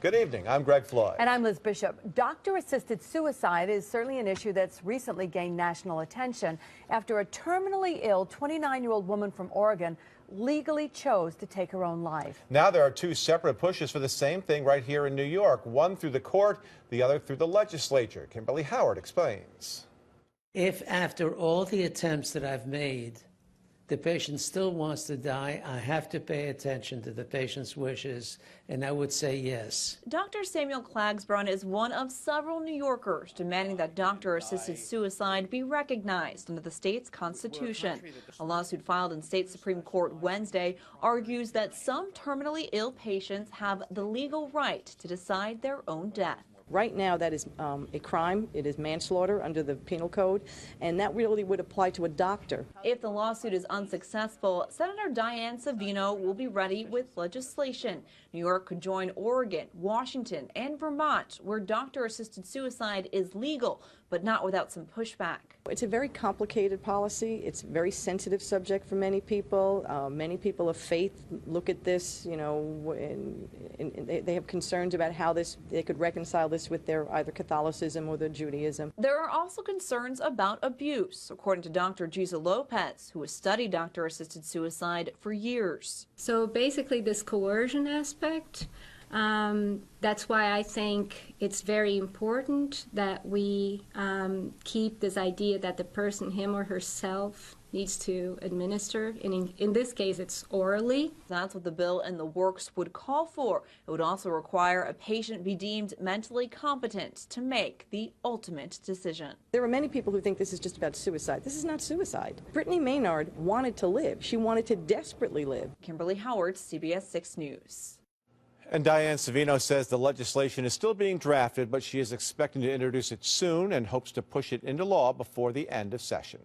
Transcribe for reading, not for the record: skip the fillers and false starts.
Good evening. I'm Greg Floyd. And I'm Liz Bishop. Doctor-assisted suicide is certainly an issue that's recently gained national attention after a terminally ill 29-year-old woman from Oregon legally chose to take her own life. Now there are two separate pushes for the same thing right here in New York, one through the court, the other through the legislature. Kimberly Howard explains. If after all the attempts that I've made, the patient still wants to die, I have to pay attention to the patient's wishes, and I would say yes. Dr. Samuel Klagsbrun is one of several New Yorkers demanding that doctor-assisted suicide be recognized under the state's constitution. A lawsuit filed in state Supreme Court Wednesday argues that some terminally ill patients have the legal right to decide their own death. Right now, that is a crime. It is manslaughter under the penal code, and that really would apply to a doctor. If the lawsuit is unsuccessful, Senator Diane Savino will be ready with legislation. New York could join Oregon, Washington, and Vermont, where doctor-assisted suicide is legal, but not without some pushback. It's a very complicated policy. It's a very sensitive subject for many people. Many people of faith look at this, you know, and they have concerns about how they could reconcile this with their either Catholicism or their Judaism. There are also concerns about abuse, according to Dr. Giza Lopez, who has studied doctor-assisted suicide for years. So basically this coercion aspect, that's why I think it's very important that we keep this idea that the person, him or herself, needs to administer, and in this case it's orally. That's what the bill in the works would call for. It would also require a patient be deemed mentally competent to make the ultimate decision. There are many people who think this is just about suicide. This is not suicide. Brittany Maynard wanted to live. She wanted to desperately live. Kimberly Howard, CBS 6 News. And Diane Savino says the legislation is still being drafted, but she is expecting to introduce it soon and hopes to push it into law before the end of session.